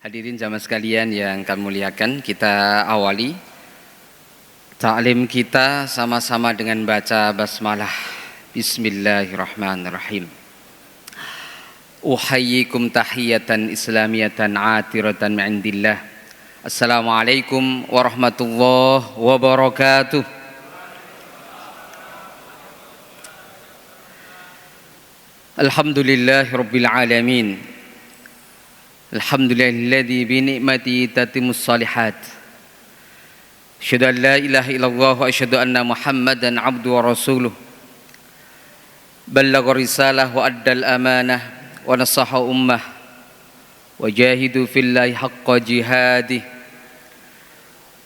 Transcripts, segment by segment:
Hadirin jamaah sekalian yang kami muliakan, kita awali ta'lim kita sama-sama dengan baca basmalah. Bismillahirrahmanirrahim. Uhayyikum tahiyatan islamiyatan atiratan min indillah. Assalamualaikum warahmatullahi wabarakatuh. Alhamdulillahirabbil alamin. Alhamdulillahilladzi bi ni'matihi tatimmus shalihat. Asyhadu an la ilaha illallah wa asyhadu anna Muhammadan abduhu wa rasuluh. Ballagha risalah wa addal amanah wa nasaha ummah wa jahidu fillahi haqqa jihadih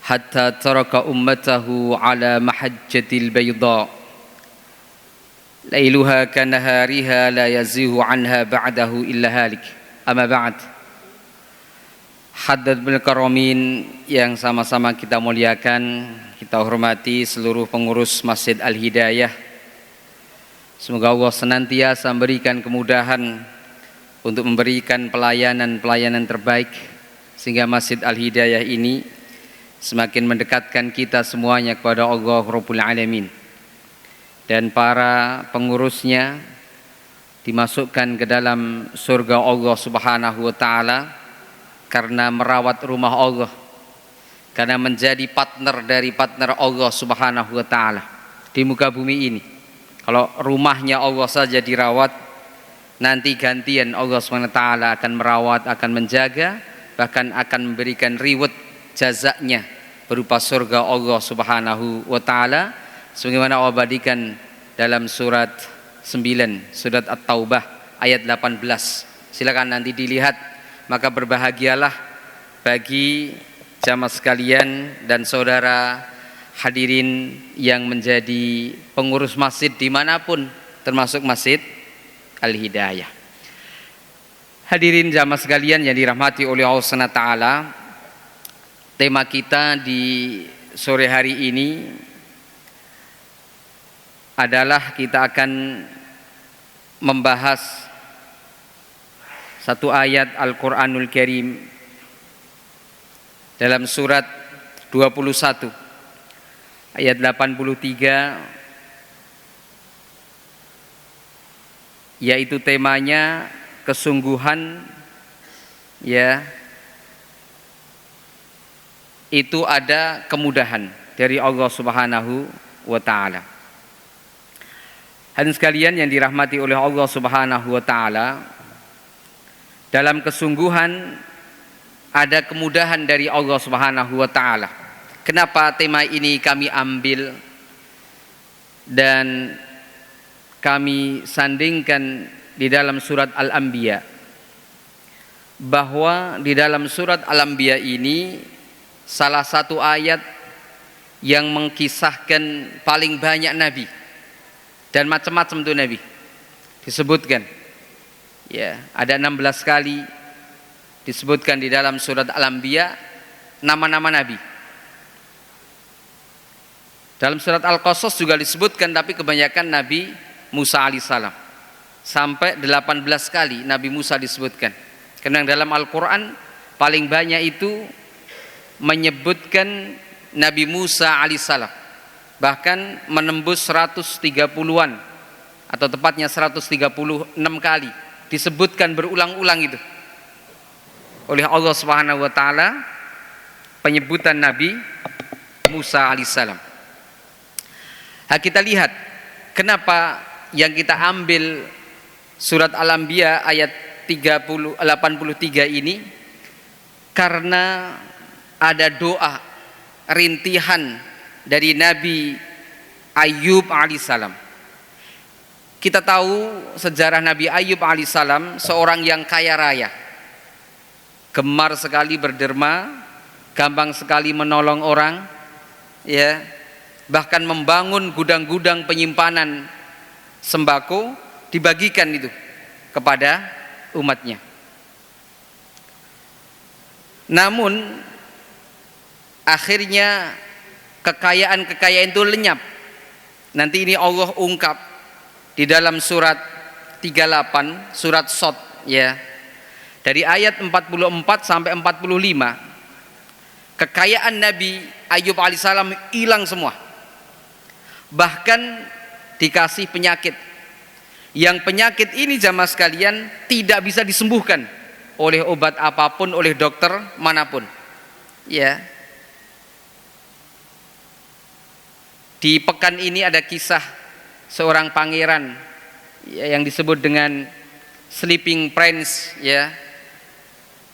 hatta taraka ummatahu ala mahajjatil bayda lailuha kanahariha la yazihu anha ba'dahu illa halik. Amma ba'd. Haddad bil karamin yang sama-sama kita muliakan, kita hormati seluruh pengurus Masjid Al-Hidayah. Semoga Allah senantiasa memberikan kemudahan untuk memberikan pelayanan terbaik sehingga Masjid Al-Hidayah ini semakin mendekatkan kita semuanya kepada Allah Rabbul Alamin. Dan para pengurusnya dimasukkan ke dalam surga Allah Subhanahu wa taala karena merawat rumah Allah, karena menjadi partner dari partner Allah Subhanahu wa taala di muka bumi ini. Kalau rumahnya Allah saja dirawat, nanti gantian Allah Subhanahu wa taala akan merawat, akan menjaga, bahkan akan memberikan reward jazaknya berupa surga Allah Subhanahu wa taala sebagaimana Allah abadikan dalam surat 9 surat At-Taubah ayat 18. Silakan nanti dilihat. Maka berbahagialah bagi jamaah sekalian dan saudara hadirin yang menjadi pengurus masjid dimanapun, termasuk Masjid Al-Hidayah. Hadirin jamaah sekalian yang dirahmati oleh Allah SWT, tema kita di sore hari ini adalah kita akan membahas satu ayat Al-Quranul Karim dalam surat 21 ayat 83, yaitu temanya kesungguhan, ya, itu ada kemudahan dari Allah Subhanahu wa taala. Hadirin sekalian yang dirahmati oleh Allah Subhanahu wa taala, dalam kesungguhan ada kemudahan dari Allah Subhanahu wa taala. Kenapa tema ini kami ambil dan kami sandingkan di dalam surat Al-Anbiya? Bahwa di dalam surat Al-Anbiya ini salah satu ayat yang mengkisahkan paling banyak nabi dan macam-macam itu nabi disebutkan. Ya, ada 16 kali disebutkan di dalam surat Al-Anbiya nama-nama nabi. Dalam surat Al-Qasas juga disebutkan, tapi kebanyakan Nabi Musa alaihissalam. Sampai 18 kali Nabi Musa disebutkan. Karena dalam Al-Quran paling banyak itu menyebutkan Nabi Musa alaihissalam. Bahkan menembus 130-an atau tepatnya 136 kali disebutkan berulang-ulang itu oleh Allah Subhanahu wa taala penyebutan Nabi Musa alaihissalam. Kita lihat kenapa yang kita ambil surat Al-Anbiya ayat 83 ini, karena ada doa rintihan dari Nabi Ayub alaihissalam. Kita tahu sejarah Nabi Ayub alaihissalam, seorang yang kaya raya, gemar sekali berderma, gampang sekali menolong orang, ya, bahkan membangun gudang-gudang penyimpanan sembako, dibagikan itu kepada umatnya. Namun akhirnya kekayaan itu lenyap. Nanti ini Allah ungkap di dalam surat 38, surat Shad, ya. Dari ayat 44 sampai 45, kekayaan Nabi Ayub alaihissalam hilang semua. Bahkan dikasih penyakit. Yang penyakit ini jamaah sekalian tidak bisa disembuhkan oleh obat apapun, oleh dokter manapun. Ya. Di pekan ini ada kisah seorang pangeran ya, yang disebut dengan Sleeping Prince, ya,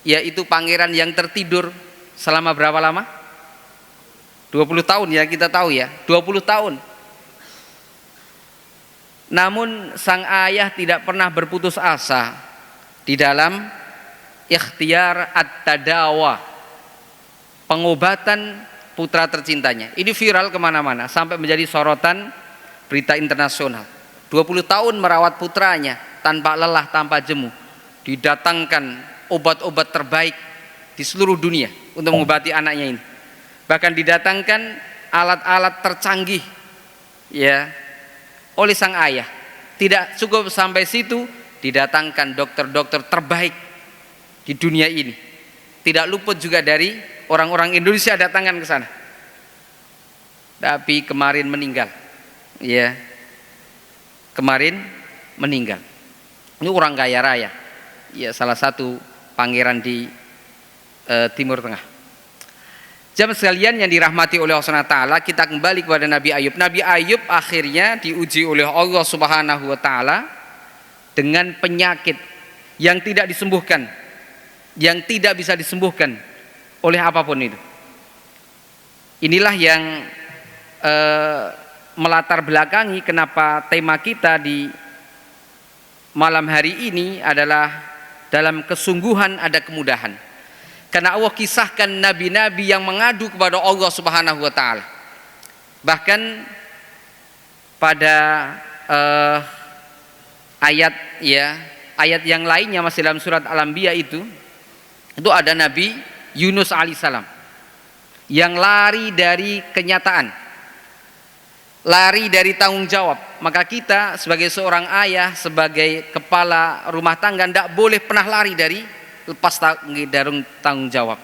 yaitu pangeran yang tertidur selama berapa lama? 20 tahun ya, kita tahu ya, 20 tahun. Namun sang ayah tidak pernah berputus asa di dalam ikhtiar at-tadawa, pengobatan putra tercintanya. Ini viral kemana-mana sampai menjadi sorotan berita internasional. 20 tahun merawat putranya tanpa lelah, tanpa jemu. Didatangkan obat-obat terbaik di seluruh dunia untuk mengobati anaknya ini. Bahkan didatangkan alat-alat tercanggih ya oleh sang ayah. Tidak cukup sampai situ, didatangkan dokter-dokter terbaik di dunia ini. Tidak luput juga dari orang-orang Indonesia datangkan ke sana. Tapi kemarin meninggal. Ya. Kemarin meninggal. Ini orang kaya raya. Ya, salah satu pangeran di Timur Tengah. Jamaah sekalian yang dirahmati oleh Allah Subhanahu wa taala, kita kembali kepada Nabi Ayub. Nabi Ayub akhirnya diuji oleh Allah Subhanahu wa taala dengan penyakit yang tidak disembuhkan, yang tidak bisa disembuhkan oleh apapun itu. Inilah yang melatar belakangi kenapa tema kita di malam hari ini adalah dalam kesungguhan ada kemudahan. Karena Allah kisahkan nabi-nabi yang mengadu kepada Allah Subhanahu wa taala. Bahkan pada ayat yang lainnya masih dalam surat Al-Anbiya itu ada Nabi Yunus alaihissalam yang lari dari kenyataan, lari dari tanggung jawab. Maka kita sebagai seorang ayah, sebagai kepala rumah tangga tidak boleh pernah lari dari lepas tanggung jawab.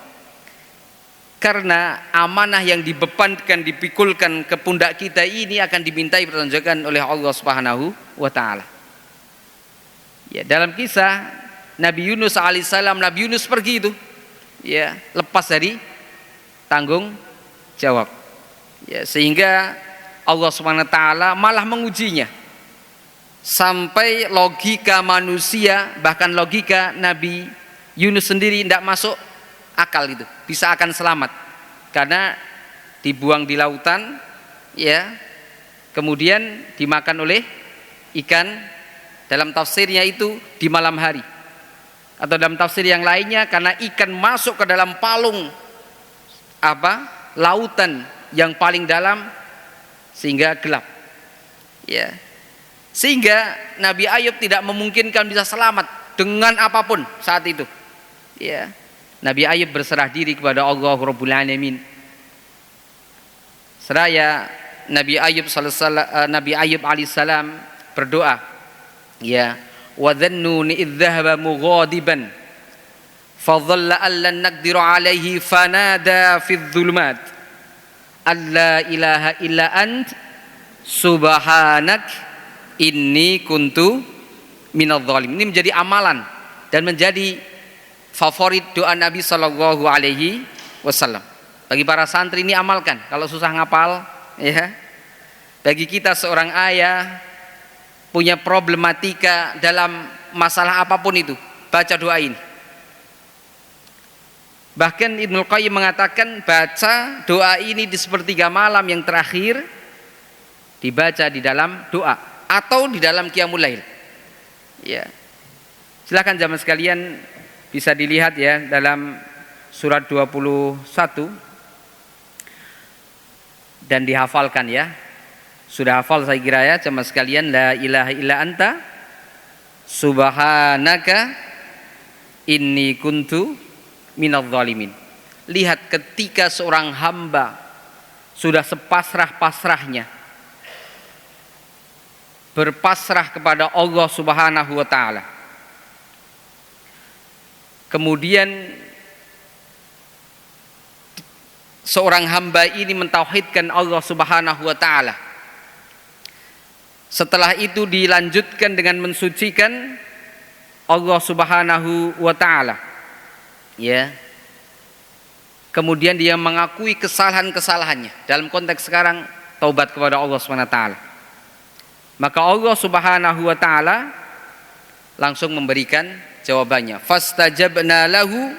Karena amanah yang dibebankan, dipikulkan ke pundak kita ini akan dimintai pertanggungjawaban oleh Allah Subhanahu wa taala. Ya, dalam kisah Nabi Yunus alaihissalam, Nabi Yunus pergi itu ya lepas dari tanggung jawab. Ya, sehingga Allah Subhanahu wa taala malah mengujinya. Sampai logika manusia, bahkan logika Nabi Yunus sendiri tidak masuk akal itu. Bisa akan selamat karena dibuang di lautan ya. Kemudian dimakan oleh ikan. Dalam tafsirnya itu di malam hari. Atau dalam tafsir yang lainnya karena ikan masuk ke dalam palung lautan yang paling dalam sehingga gelap. Ya. Sehingga Nabi Ayub tidak memungkinkan bisa selamat dengan apapun saat itu. Ya. Nabi Ayub berserah diri kepada Allah Rabbul Alamin. Seraya Nabi Ayub alaihissalam berdoa, ya, wa dhannuni idh dhahaba mughadiban fa dhalla allan naqdiru alaihi fanada fi dhulumat alla ilaha illa ant subhanak inni kuntu minadh dhalimin. Ini menjadi amalan dan menjadi favorit doa Nabi sallallahu alaihi wasallam. Bagi para santri ini amalkan kalau susah ngapal ya. Bagi kita seorang ayah punya problematika dalam masalah apapun itu, baca doa ini. Bahkan Ibnu Qayyim mengatakan baca doa ini di sepertiga malam yang terakhir, dibaca di dalam doa atau di dalam qiyamul lail. Ya. Silakan jamaah sekalian bisa dilihat ya dalam surat 21 dan dihafalkan ya. Sudah hafal saya kira ya jemaah sekalian, la ilaha illa anta subhanaka inni kuntu minadh dhalimin. Lihat ketika seorang hamba sudah sepasrah-pasrahnya berpasrah kepada Allah Subhanahu wa taala, Kemudian seorang hamba ini mentauhidkan Allah Subhanahu wa taala. Setelah itu dilanjutkan dengan mensucikan Allah Subhanahu wa taala. Ya. Kemudian dia mengakui kesalahan-kesalahannya. Dalam konteks sekarang taubat kepada Allah Subhanahu wa taala. Maka Allah Subhanahu wa taala langsung memberikan jawabannya. Fastajabna lahu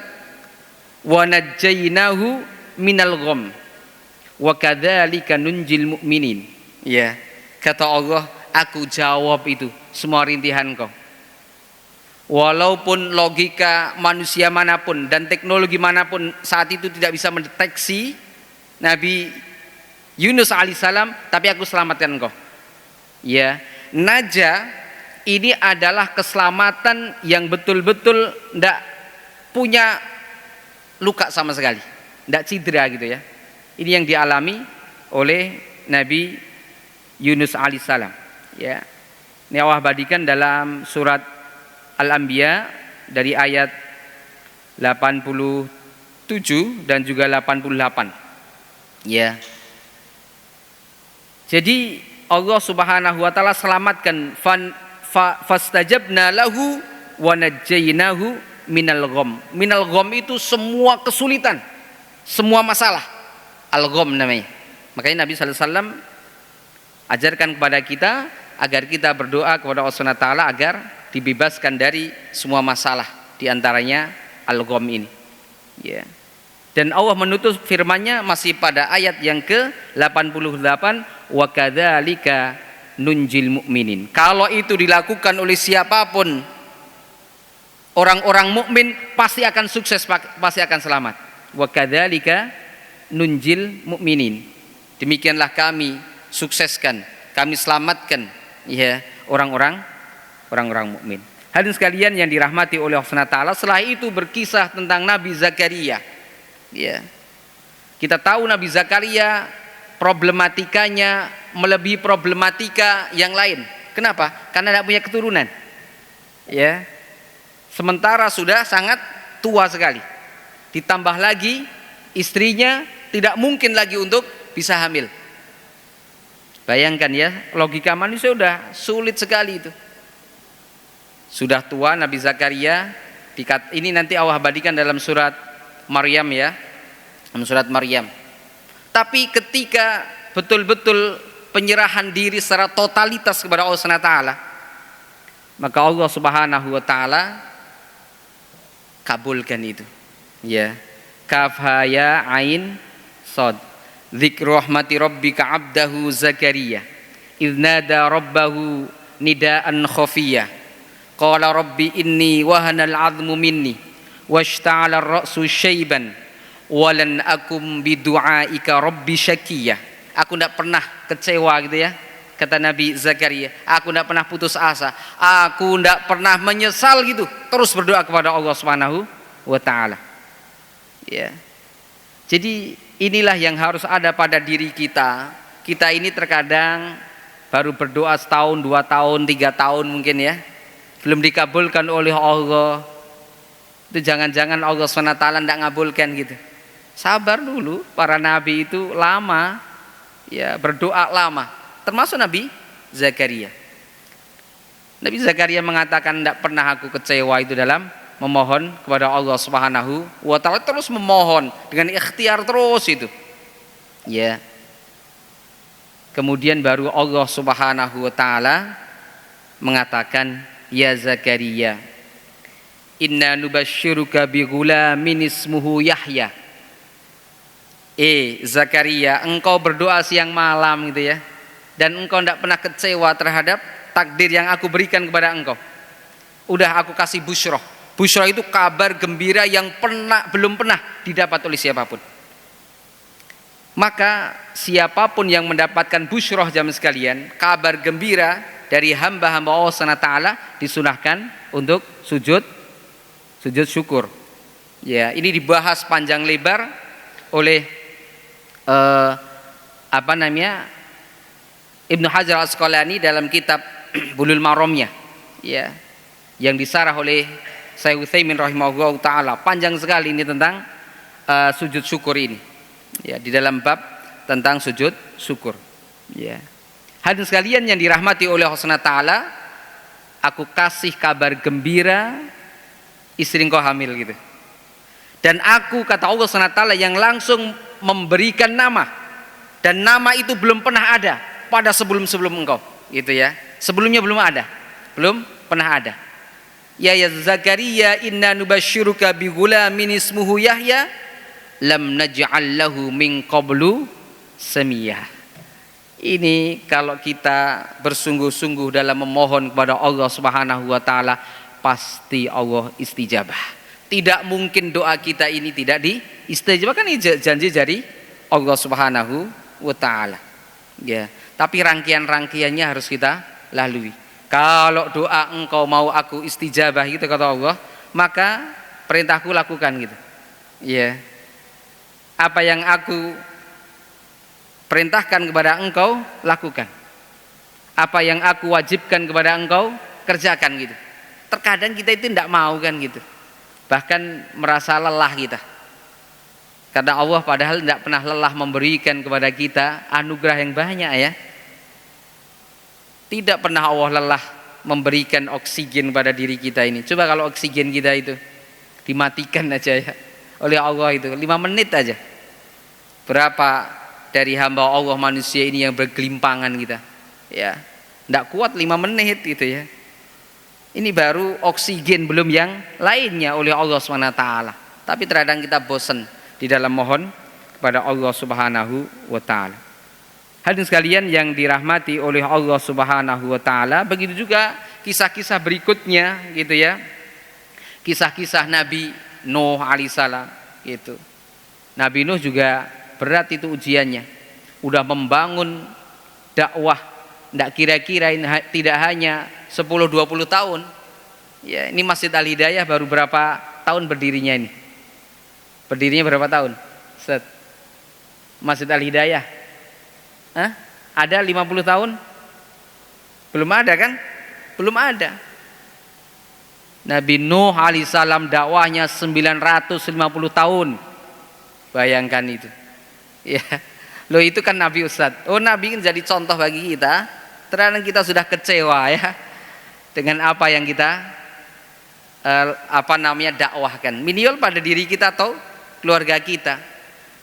wa najjaynahu minal gham wa kadzalika nunjil mu'minin. Ya, kata Allah, aku jawab itu semua rintihan kau. Walaupun logika manusia manapun dan teknologi manapun saat itu tidak bisa mendeteksi Nabi Yunus alaihissalam, tapi aku selamatkan kau. Ya, naja ini adalah keselamatan yang betul-betul tidak punya luka sama sekali, tidak cedera gitu ya. Ini yang dialami oleh Nabi Yunus alaihissalam. Ya, ini Allah abadikan dalam surat Al-Anbiya dari ayat 87 dan juga 88. Ya. Jadi Allah Subhanahu wa taala selamatkan fastajabna lahu wa najjaynahu minal gham. Minal gham itu semua kesulitan, semua masalah. Al-gham namanya. Makanya Nabi sallallahu alaihi wasallam ajarkan kepada kita agar kita berdoa kepada Allah Subhanahu wa taala agar dibebaskan dari semua masalah, diantaranya al-gham ini. Ya. Dan Allah menutup firman-Nya masih pada ayat yang ke-88, wa kadzalika nunjil mu'minin. Kalau itu dilakukan oleh siapapun, orang-orang mukmin pasti akan sukses, pasti akan selamat. Wa kadzalika nunjil mu'minin. Demikianlah kami sukseskan, kami selamatkan ya orang-orang mukmin. Hadirin sekalian yang dirahmati oleh Allah Subhanahu wa taala, setelah itu berkisah tentang Nabi Zakaria. Ya. Kita tahu Nabi Zakaria problematikanya melebihi problematika yang lain. Kenapa? Karena tidak punya keturunan. Ya. Sementara sudah sangat tua sekali. Ditambah lagi istrinya tidak mungkin lagi untuk bisa hamil. Bayangkan ya, logika manusia sudah sulit sekali itu. Sudah tua Nabi Zakaria, ini nanti Allah abadikan dalam surat Maryam ya, dalam surat Maryam. Tapi ketika betul-betul penyerahan diri secara totalitas kepada Allah Subhanahu wa taala, maka Allah Subhanahu wa taala kabulkan itu. Ya. Kaf ha ya ain sad. Dzikru rahmati rabbika 'abdahu Zakaria idznada rabbahu nidaan khafiyah. Qala rabbi inni wahanal 'azmu minni washta'ala ar-ra'su syaiban walan akum bidu'aika rabbi syakiyah. Aku tidak pernah kecewa gitu ya, kata Nabi Zakaria. Aku tidak pernah putus asa, aku tidak pernah menyesal gitu, terus berdoa kepada Allah Subhanahu wa taala. Ya. Jadi inilah yang harus ada pada diri kita. Kita ini terkadang baru berdoa setahun, 2 tahun, 3 tahun mungkin ya, belum dikabulkan oleh Allah. Itu jangan-jangan Allah SWT tidak ngabulkan gitu. Sabar dulu, para nabi itu lama ya, berdoa lama, termasuk Nabi Zakaria. Nabi Zakaria mengatakan tidak pernah aku kecewa itu dalam memohon kepada Allah Subhanahu wa taala, terus memohon dengan ikhtiar terus itu. Ya. Kemudian baru Allah Subhanahu wa taala mengatakan, ya Zakaria, inna nubasyiruka bi ghulamin ismuhu Yahya. Zakaria, engkau berdoa siang malam gitu ya, dan engkau tidak pernah kecewa terhadap takdir yang aku berikan kepada engkau. Udah aku kasih busyroh. Busyroh itu kabar gembira yang belum pernah didapat oleh siapapun. Maka siapapun yang mendapatkan busyroh jamaah sekalian, kabar gembira dari hamba-hamba Allah SWT disunahkan untuk sujud syukur. Ya, ini dibahas panjang lebar oleh Ibnu Hajar Al-Asqalani dalam kitab Bulughul Maramnya, ya, yang disarah oleh Syekh Utsaimin rahimahullah taala. Panjang sekali ini tentang sujud syukur ini. Ya, di dalam bab tentang sujud syukur. Ya. Hadirin sekalian yang dirahmati oleh Allah Subhanahu wa taala, aku kasih kabar gembira istri engkau hamil gitu. Dan aku, kata Allah Subhanahu wa taala, yang langsung memberikan nama, dan nama itu belum pernah ada pada sebelum engkau, gitu ya. Sebelumnya belum ada, belum pernah ada. Ya Zakaria, inna nubasyiruka bi ghulamin ismuhu Yahya lam naj'al lahu min qablu samiyah. Ini kalau kita bersungguh-sungguh dalam memohon kepada Allah Subhanahu wa taala, pasti Allah istijabah. Tidak mungkin doa kita ini tidak diistijabah, kan ini janji dari Allah Subhanahu wa taala. Ya, tapi rangkaian-rangkaiannya harus kita lalui. Kalau doa engkau mau aku istijabah gitu kata Allah, maka perintahku lakukan gitu. Ya. Apa yang aku perintahkan kepada engkau lakukan. Apa yang aku wajibkan kepada engkau kerjakan gitu. Terkadang kita itu tidak mau kan gitu. Bahkan merasa lelah kita. Karena Allah padahal tidak pernah lelah memberikan kepada kita anugerah yang banyak ya. Tidak pernah Allah lelah memberikan oksigen pada diri kita ini. Coba kalau oksigen kita itu dimatikan aja ya oleh Allah itu 5 menit aja. Berapa dari hamba Allah manusia ini yang bergelimpangan kita. Ya, tidak kuat 5 menit gitu ya. Ini baru oksigen, belum yang lainnya oleh Allah SWT. Tapi terkadang kita bosan di dalam mohon kepada Allah Subhanahu wa taala. Hadirin sekalian yang dirahmati oleh Allah Subhanahu wa taala, begitu juga kisah-kisah berikutnya gitu ya. Kisah-kisah Nabi Nuh alaihissalam gitu. Nabi Nuh juga berat itu ujiannya. Udah membangun dakwah, tidak kira-kira tidak hanya 10-20 tahun. Ya, ini Masjid Al-Hidayah baru berapa tahun berdirinya ini? Berdirinya berapa tahun? Set. Masjid Al-Hidayah. Hah? Ada 50 tahun? Belum ada kan? Belum ada. Nabi Nuh alaihissalam dakwahnya 950 tahun. Bayangkan itu. Ya. Loh itu kan Nabi Ustadz. Oh Nabi kan jadi contoh bagi kita. Terkadang kita sudah kecewa ya dengan apa yang kita dakwahkan. Minimal pada diri kita atau keluarga kita.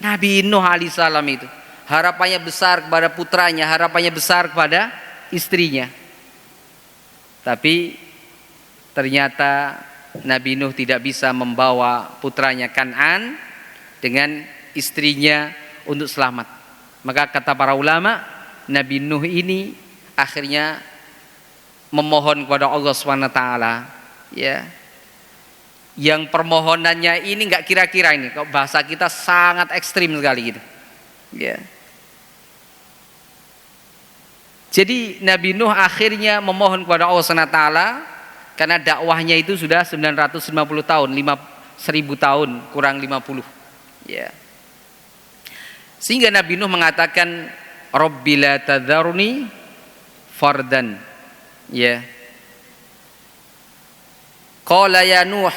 Nabi Nuh alaihissalam itu harapannya besar kepada putranya, harapannya besar kepada istrinya. Tapi ternyata Nabi Nuh tidak bisa membawa putranya Kan'an dengan istrinya untuk selamat. Maka kata para ulama, Nabi Nuh ini akhirnya memohon kepada Allah SWT ya. Yang permohonannya ini enggak kira-kira ini, kalau bahasa kita sangat ekstrim sekali gitu. Ya. Jadi Nabi Nuh akhirnya memohon kepada Allah SWT karena dakwahnya itu sudah 950 tahun, 1000 tahun kurang 50. Ya. Sehingga Nabi Nuh mengatakan Rabbi la tadharni fardan. Ya. Qala ya Nuh.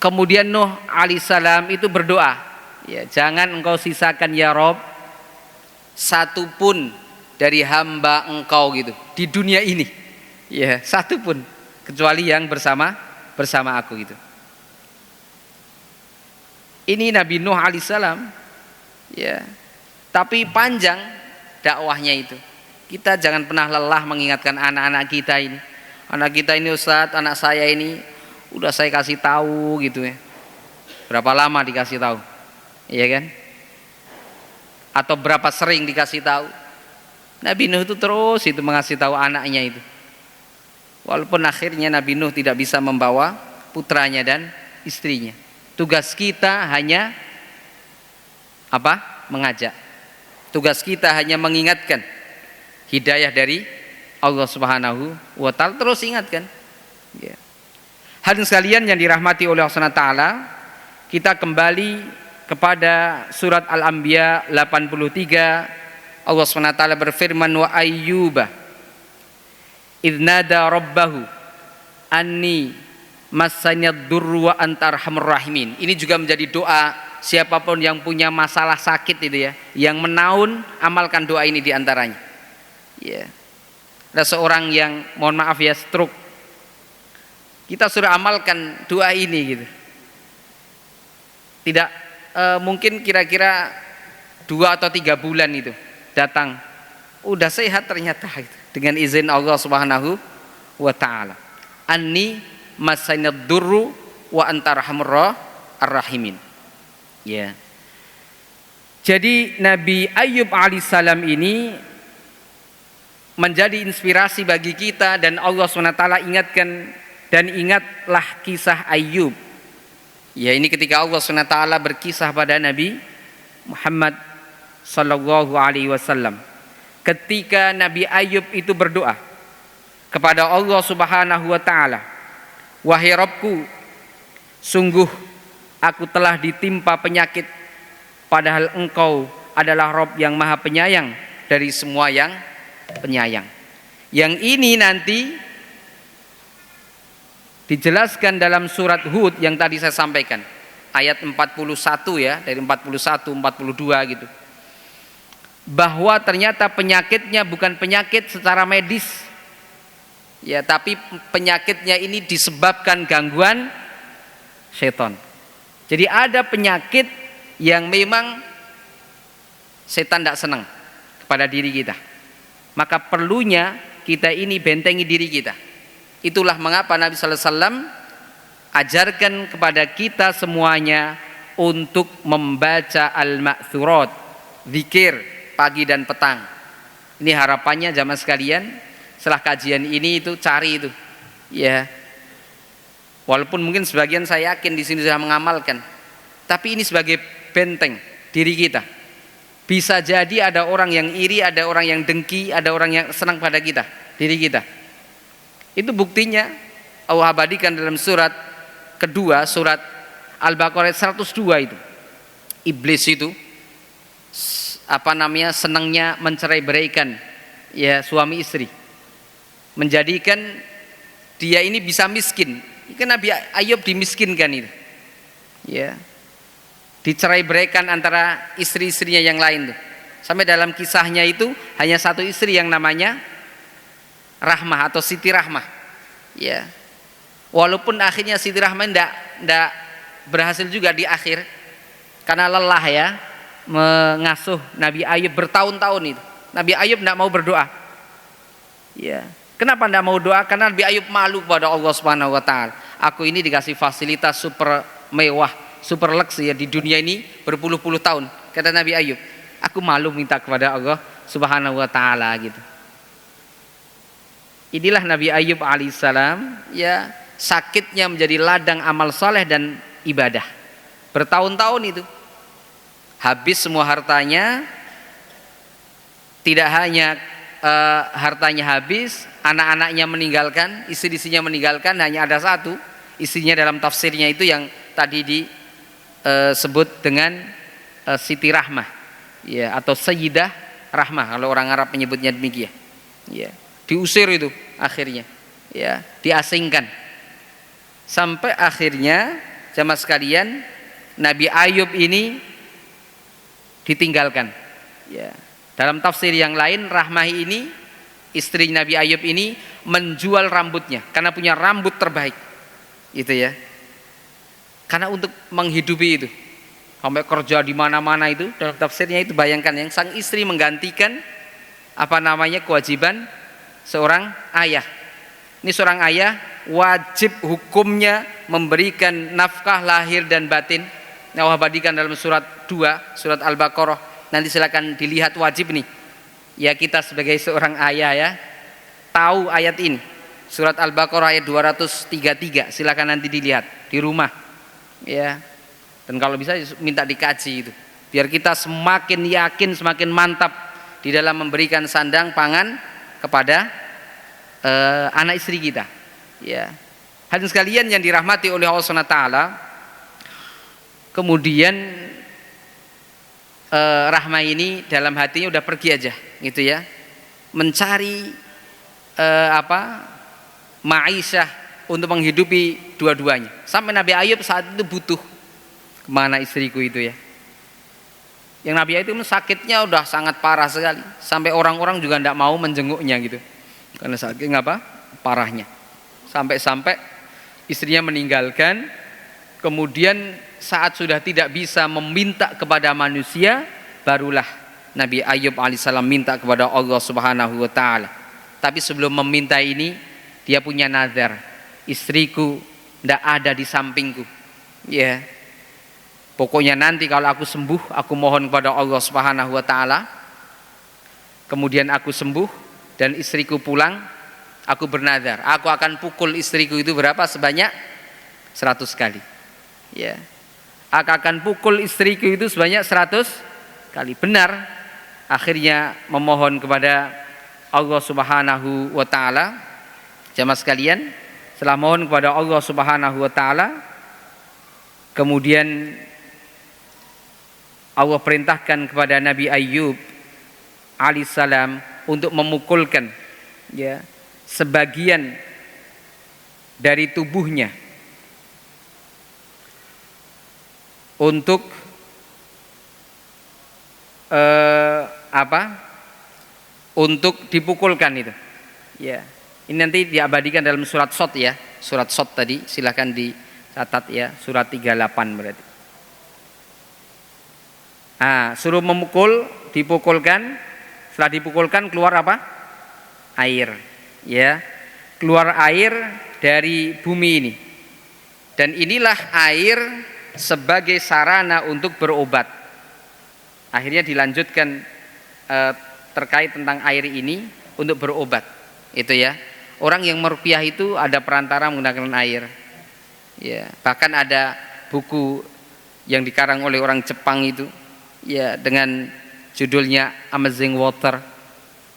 Kemudian Nuh alaihissalam itu berdoa, ya, jangan engkau sisakan ya Rob satu pun dari hamba engkau gitu di dunia ini, ya, satu pun kecuali yang bersama aku gitu. Ini Nabi Nuh alaihissalam, ya, tapi panjang dakwahnya itu. Kita jangan pernah lelah mengingatkan anak-anak kita ini. Anak kita ini Ustadz, anak saya ini udah saya kasih tahu gitu ya. Berapa lama dikasih tahu? Iya kan? Atau berapa sering dikasih tahu? Nabi Nuh itu terus itu mengasih tahu anaknya itu. Walaupun akhirnya Nabi Nuh tidak bisa membawa putranya dan istrinya. Tugas kita hanya apa? Mengajak. Tugas kita hanya mengingatkan hidayah dari Allah Subhanahu wa taala, terus ingatkan. Ya. Hadirin sekalian yang dirahmati oleh Allah SWT, kita kembali kepada surat Al-Anbiya 83. Allah SWT berfirman wa ayyuba idnada rabbahu anni massanyad durru wa anta arhamur rahimin. Ini juga menjadi doa siapapun yang punya masalah sakit itu ya, yang menaun, amalkan doa ini diantaranya. Ya. Ada seorang yang mohon maaf ya stroke, kita sudah amalkan doa ini gitu. Tidak mungkin kira-kira 2 atau 3 bulan itu datang, udah sehat ternyata gitu, dengan izin Allah Subhanahu wa taala. Anni masanad durru wa anta arhamur rahimin. Ya. Jadi Nabi Ayub alaihissalam ini menjadi inspirasi bagi kita, dan Allah SWT ingatkan, dan ingatlah kisah Ayub. Ya, ini ketika Allah SWT berkisah pada Nabi Muhammad sallallahu alaihi wasallam. Ketika Nabi Ayub itu berdoa kepada Allah Subhanahu wa taala, wahai Rabbku, sungguh aku telah ditimpa penyakit, padahal Engkau adalah Rabb yang Maha Penyayang dari semua yang penyayang. Yang ini nanti dijelaskan dalam surat Hud yang tadi saya sampaikan, ayat 41 ya, dari 41, 42 gitu. Bahwa ternyata penyakitnya bukan penyakit secara medis. Ya, tapi penyakitnya ini disebabkan gangguan setan. Jadi ada penyakit yang memang setan tidak senang kepada diri kita. Maka perlunya kita ini bentengi diri kita. Itulah mengapa Nabi sallallahu alaihi wasallam ajarkan kepada kita semuanya untuk membaca al-ma'thurat, zikir pagi dan petang. Ini harapannya jamaah sekalian, setelah kajian ini itu cari itu. Ya. Walaupun mungkin sebagian saya yakin di sini sudah mengamalkan, tapi ini sebagai benteng diri kita. Bisa jadi ada orang yang iri, ada orang yang dengki, ada orang yang senang pada kita, diri kita. Itu buktinya Allah abadikan dalam surat kedua, surat Al-Baqarah 102 itu. Iblis itu senangnya mencerai-beraikan ya suami istri. Menjadikan dia ini bisa miskin. Kan Nabi Ayub dimiskinkan itu. Ya. Dicerai-beraikan antara istri-istrinya yang lain tuh. Sampai dalam kisahnya itu hanya satu istri yang namanya Rahmah atau Siti Rahmah. Ya. Walaupun akhirnya Siti Rahmah enggak berhasil juga di akhir, karena lelah ya mengasuh Nabi Ayub bertahun-tahun itu. Nabi Ayub enggak mau berdoa. Ya. Kenapa enggak mau doa? Karena Nabi Ayub malu kepada Allah Subhanahu wa taala. Aku ini dikasih fasilitas super mewah, super lux ya di dunia ini berpuluh-puluh tahun. Kata Nabi Ayub, aku malu minta kepada Allah Subhanahu wa taala gitu. Inilah Nabi Ayub alaihissalam, ya, sakitnya menjadi ladang amal soleh dan ibadah. Bertahun-tahun itu. Habis semua hartanya, tidak hanya hartanya habis, anak-anaknya meninggalkan, istri-istrinya meninggalkan, hanya ada satu, istrinya dalam tafsirnya itu yang tadi disebut dengan Siti Rahmah, ya, atau Sayyidah Rahmah kalau orang Arab menyebutnya demikian. Ya, diusir itu akhirnya, ya, diasingkan. Sampai akhirnya jamaah sekalian Nabi Ayub ini ditinggalkan. Ya. Dalam tafsir yang lain, Rahmah ini, istri Nabi Ayub ini menjual rambutnya karena punya rambut terbaik. Itu ya. Karena untuk menghidupi itu. Sampai kerja di mana-mana itu, dalam tafsirnya itu bayangkan yang sang istri menggantikan kewajiban seorang ayah. Ini seorang ayah wajib hukumnya memberikan nafkah lahir dan batin. Allah abadikan dalam surat 2, surat Al-Baqarah. Nanti silakan dilihat, wajib nih. Ya, kita sebagai seorang ayah ya, tahu ayat ini. Surat Al-Baqarah ayat 233. Silakan nanti dilihat di rumah. Ya. Dan kalau bisa minta dikaji itu. Biar kita semakin yakin, semakin mantap di dalam memberikan sandang pangan kepada anak istri kita. Ya. Hadirin sekalian yang dirahmati oleh Allah SWT, kemudian Rahmah ini dalam hatinya udah pergi aja gitu ya, mencari ma'isyah untuk menghidupi dua-duanya. Sampai Nabi Ayub saat itu butuh, kemana istriku itu ya. Yang Nabi Ayub itu sakitnya udah sangat parah sekali, sampai orang-orang juga tidak mau menjenguknya gitu, karena saking parahnya. Sampai istrinya meninggalkan. Kemudian saat sudah tidak bisa meminta kepada manusia, barulah Nabi Ayub alaihissalam minta kepada Allah Subhanahu wa taala. Tapi sebelum meminta ini, dia punya nazar, istriku tidak ada di sampingku. Ya. Pokoknya nanti kalau aku sembuh, aku mohon kepada Allah Subhanahu wa taala. Kemudian aku sembuh dan istriku pulang, aku bernazar, aku akan pukul istriku itu berapa? Sebanyak 100 kali. Ya. Aku akan pukul istriku itu sebanyak 100 kali. Benar. Akhirnya memohon kepada Allah Subhanahu wa taala. Jamaah sekalian, setelah mohon kepada Allah Subhanahu wa taala, kemudian Allah perintahkan kepada Nabi Ayub alaihissalam untuk memukulkan ya sebagian dari tubuhnya untuk untuk dipukulkan itu. Ya. Ini nanti diabadikan dalam surat Shad ya. Surat Shad tadi silakan dicatat ya, surat 38 berarti. Suruh memukul, dipukulkan. Setelah dipukulkan keluar apa? Air. Ya. Keluar air dari bumi ini. Dan inilah air sebagai sarana untuk berobat. Akhirnya dilanjutkan terkait tentang air ini untuk berobat. Itu ya. Orang yang meruqyah itu ada perantara menggunakan air. Ya, bahkan ada buku yang dikarang oleh orang Jepang itu ya dengan judulnya Amazing Water.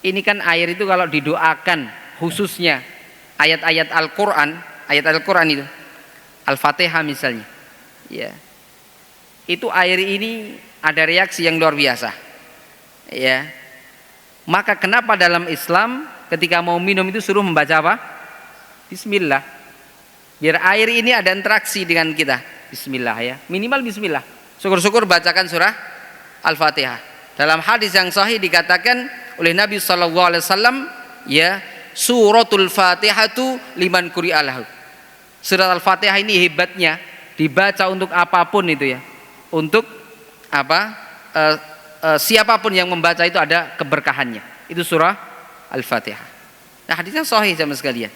Ini kan air itu kalau didoakan, khususnya ayat-ayat Al-Qur'an, itu Al-Fatihah misalnya. Ya. Itu air ini ada reaksi yang luar biasa. Ya. Maka kenapa dalam Islam ketika mau minum itu suruh membaca apa? Bismillah. Biar air ini ada interaksi dengan kita. Bismillah ya. Minimal bismillah. Syukur-syukur bacakan surah Al-Fatihah. Dalam hadis yang sahih dikatakan oleh Nabi SAW, ya, suratul Fatihatu liman quri'alahu. Surat Al-Fatihah ini hebatnya dibaca untuk apapun itu ya. Untuk siapapun yang membaca itu ada keberkahannya. Itu surah Al-Fatihah. Nah, hadisnya sahih sama sekalian.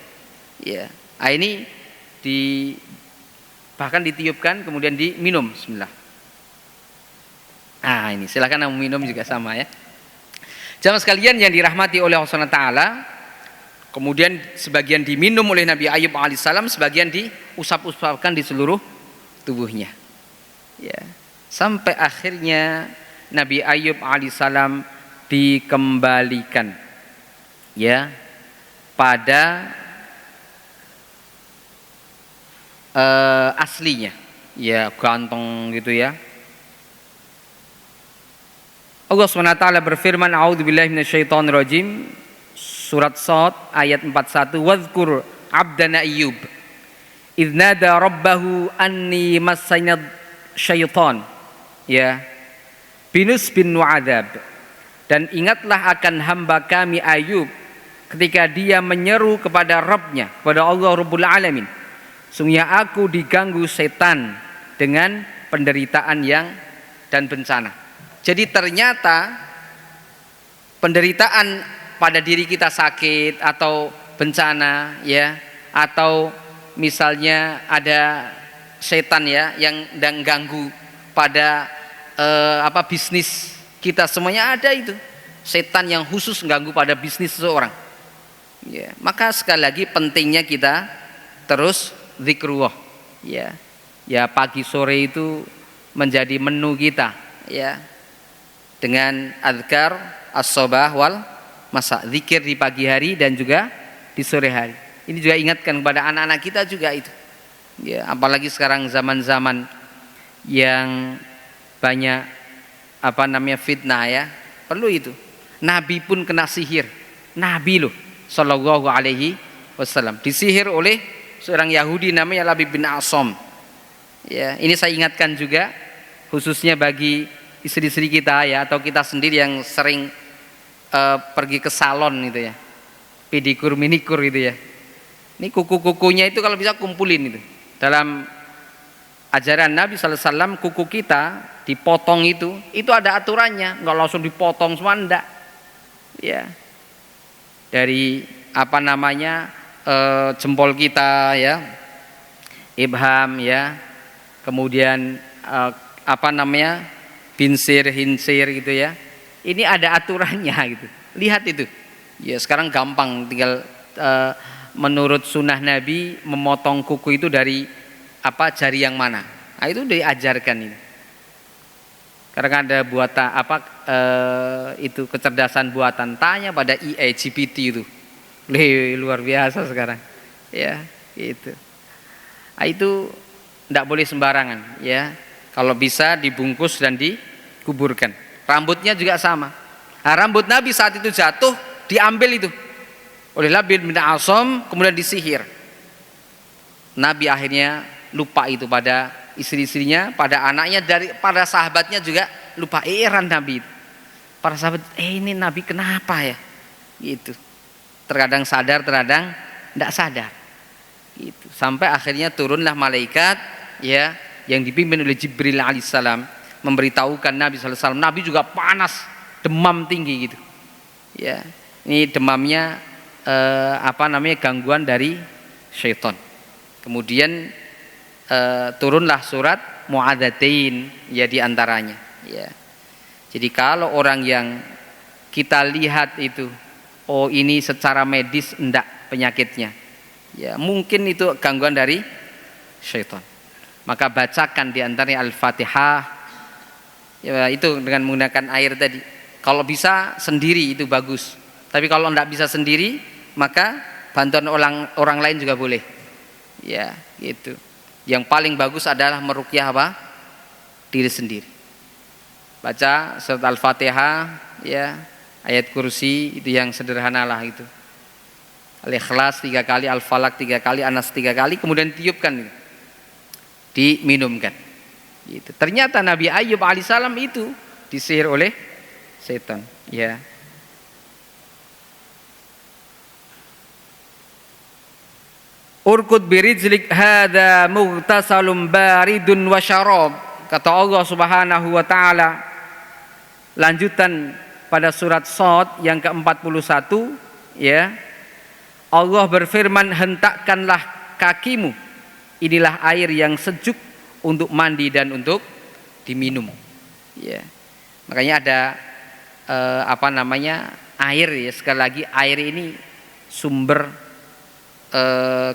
Ya. Ini bahkan ditiupkan kemudian diminum. Bismillah. Ini silakan mau minum juga sama ya. Jamaah sekalian yang dirahmati oleh Allah Subhanahu wa taala, kemudian sebagian diminum oleh Nabi Ayub alaihissalam, sebagian diusap-usapkan di seluruh tubuhnya. Ya. Sampai akhirnya Nabi Ayub alaihissalam dikembalikan ya pada aslinya, ya ganteng gitu ya. Allah SWT berfirman, a'udzubillahi minasyaitonirrajim, surat Shad ayat 41, wadhkur abdana Ayyub idz nada rabbahu anni massani syaitan ya binus bin nu'adzab. Dan ingatlah akan hamba kami Ayub ketika dia menyeru kepada Rabbnya, kepada Allah Rabbul Alamin, sungguhnya aku diganggu setan dengan penderitaan dan bencana. Jadi ternyata penderitaan pada diri kita sakit atau bencana ya, atau misalnya ada setan ya yang ganggu pada bisnis kita, semuanya ada itu. Setan yang khusus ganggu pada bisnis seseorang. Ya, maka sekali lagi pentingnya kita terus zikrullah. Ya. Ya, pagi sore itu menjadi menu kita ya. Dengan azkar as-sabah wal masa, zikir di pagi hari dan juga di sore hari. Ini juga ingatkan kepada anak-anak kita juga itu. Ya, apalagi sekarang zaman-zaman yang banyak fitnah ya. Perlu itu. Nabi pun kena sihir. Nabi loh. sallallahu alaihi wasallam. Disihir oleh seorang Yahudi namanya Labib bin Asom. Ya, ini saya ingatkan juga khususnya bagi istri-istri kita ya, atau kita sendiri yang sering pergi ke salon gitu ya, pedikur minikur gitu ya. Ini kuku-kukunya itu kalau bisa kumpulin itu. Dalam ajaran Nabi sallallahu alaihi wasallam kuku kita dipotong itu ada aturannya, nggak langsung dipotong semua, enggak. Ya. Dari jempol kita ya, ibham ya, kemudian binsir, hinsir gitu ya. Ini ada aturannya gitu. Lihat itu. Ya sekarang gampang, tinggal menurut sunnah Nabi memotong kuku itu dari jari yang mana. Nah, itu diajarkan ini. Karena ada buatan itu kecerdasan buatan, tanya pada AI GPT itu. Luar biasa sekarang. Ya, gitu. Nah, itu tidak boleh sembarangan ya. Kalau bisa dibungkus dan dikuburkan. Rambutnya juga sama. Nah, rambut Nabi saat itu jatuh, diambil itu oleh Labid bin Asom, kemudian disihir. Nabi akhirnya lupa itu pada istri-istrinya, pada anaknya, pada sahabatnya juga lupa. Heran Nabi. Para sahabat, ini Nabi kenapa ya? Gitu. Terkadang sadar, terkadang tidak sadar. Gitu. Sampai akhirnya turunlah malaikat ya, yang dipimpin oleh Jibril alaihissalam, memberitahukan Nabi sallallahu alaihi wasallam. Nabi juga panas, demam tinggi gitu. Ya, ini demamnya gangguan dari syaitan. Kemudian turunlah surat Mu'adzatain ya diantaranya ya. Jadi kalau orang yang kita lihat itu, oh ini secara medis enggak penyakitnya ya, mungkin itu gangguan dari syaitan, maka bacakan diantaranya Al-Fatihah ya, itu dengan menggunakan air tadi. Kalau bisa sendiri itu bagus, tapi kalau enggak bisa sendiri maka bantuan orang lain juga boleh ya, gitu. Yang paling bagus adalah meruqyah diri sendiri. Baca surat Al-Fatihah ya, ayat kursi itu yang sederhana lah itu. Al-Ikhlas 3 kali, Al-Falaq 3 kali, An-Nas 3 kali, kemudian tiupkan gitu. Diminumkan. Gitu. Ternyata Nabi Ayub alaihissalam itu disihir oleh setan ya. Urkud birijlik hadza mughtasalun baridun wa syarab, kata Allah Subhanahu wa taala. Lanjutan pada surat Shad yang ke-41 ya. Allah berfirman, hentakkanlah kakimu, inilah air yang sejuk untuk mandi dan untuk diminum ya. Makanya ada air ya, sekali lagi air ini sumber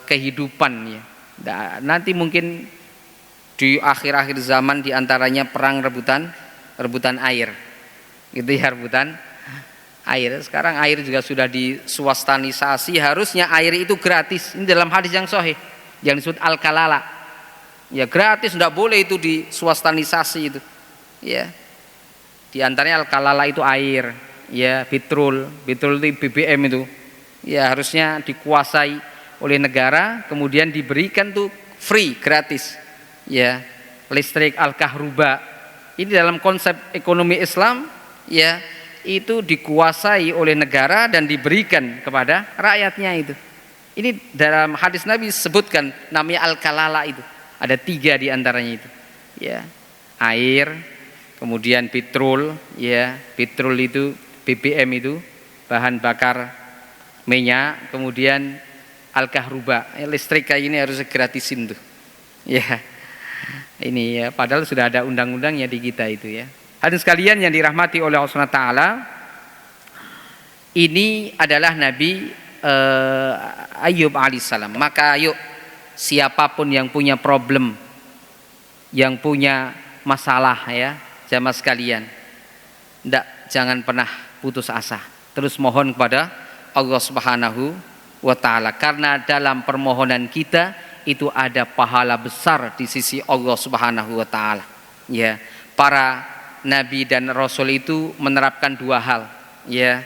kehidupan ya. Nanti mungkin di akhir-akhir zaman diantaranya perang rebutan air gitu ya, rebutan air. Sekarang air juga sudah diswastanisasi, harusnya air itu gratis. Ini dalam hadis yang sahih yang disebut al-kalala ya, gratis, tidak boleh itu diswastanisasi itu ya. Di antaranya al-kalala itu air ya, petrol itu BBM itu ya, harusnya dikuasai oleh negara, kemudian diberikan tuh free, gratis ya. Listrik al-kahruba ini dalam konsep ekonomi Islam ya, itu dikuasai oleh negara dan diberikan kepada rakyatnya itu. Ini dalam hadis Nabi sebutkan namanya al-kalala itu. Ada 3 diantaranya itu ya. Air, kemudian petrol ya, petrol itu BBM itu bahan bakar minyak, kemudian al-kahruba, listrik kayak ini harus gratisin tuh ya. Ini ya, padahal sudah ada undang-undangnya di kita itu ya. Hadirin sekalian yang dirahmati oleh Allah SWT, ini adalah Nabi Ayub alaihissalam. Maka ayo, siapapun yang punya problem, yang punya masalah ya, jamaah sekalian, jangan pernah putus asa, terus mohon kepada Allah Subhanahu wa ta'ala, karena dalam permohonan kita itu ada pahala besar di sisi Allah Subhanahu wa ta'ala ya. Para nabi dan rasul itu menerapkan 2 hal ya.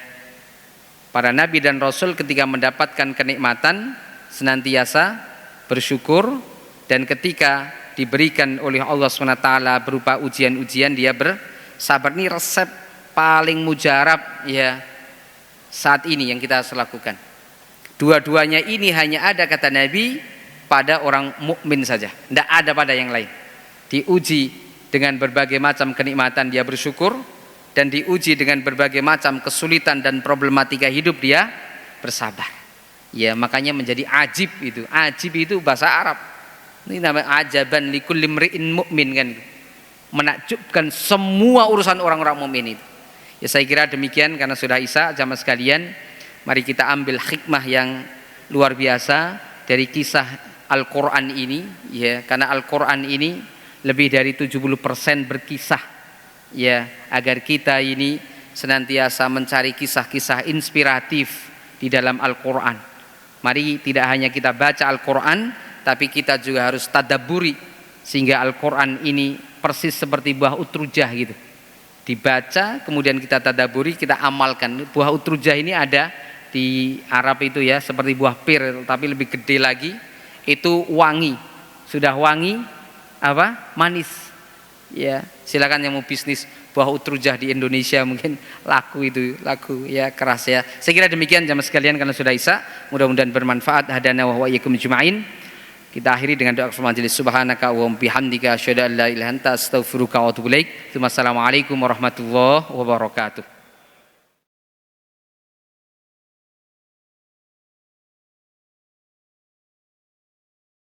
Para nabi dan rasul ketika mendapatkan kenikmatan senantiasa bersyukur, dan ketika diberikan oleh Allah SWT berupa ujian-ujian dia bersabar. Ini resep paling mujarab ya saat ini yang kita harus lakukan. Dua-duanya ini hanya ada, kata Nabi, pada orang mukmin saja, tidak ada pada yang lain. Diuji dengan berbagai macam kenikmatan dia bersyukur, dan diuji dengan berbagai macam kesulitan dan problematika hidup dia bersabar. Ya, makanya menjadi ajib itu. Ajib itu bahasa Arab. Ini namanya ajaban likulli mri'in mu'min kan. Menakjubkan semua urusan orang-orang mukmin itu. Ya, saya kira demikian karena sudah Isya, jamaah sekalian. Mari kita ambil hikmah yang luar biasa dari kisah Al-Qur'an ini ya, karena Al-Qur'an ini lebih dari 70% berkisah. Ya, agar kita ini senantiasa mencari kisah-kisah inspiratif di dalam Al-Quran. Mari tidak hanya kita baca Al-Quran, tapi kita juga harus tadabburi, sehingga Al-Quran ini persis seperti buah utrujah gitu. Dibaca, kemudian kita tadabburi, kita amalkan. Buah utrujah ini ada di Arab itu ya, seperti buah pir, tapi lebih gede lagi. Itu wangi, sudah wangi, apa? Manis. Ya, silakan yang mau bisnis buah utrujah di Indonesia mungkin laku itu, laku ya, keras ya. Saya kira demikian jamaah sekalian karena sudah Isya, mudah-mudahan bermanfaat. Hadana wa iyyakum ajma'in. Kita akhiri dengan doa majelis. Subhanaka wa bihamdika asyhadu an la ilaha illa anta astaghfiruka wa atubu ilaik. Wassalamualaikum warahmatullahi wabarakatuh.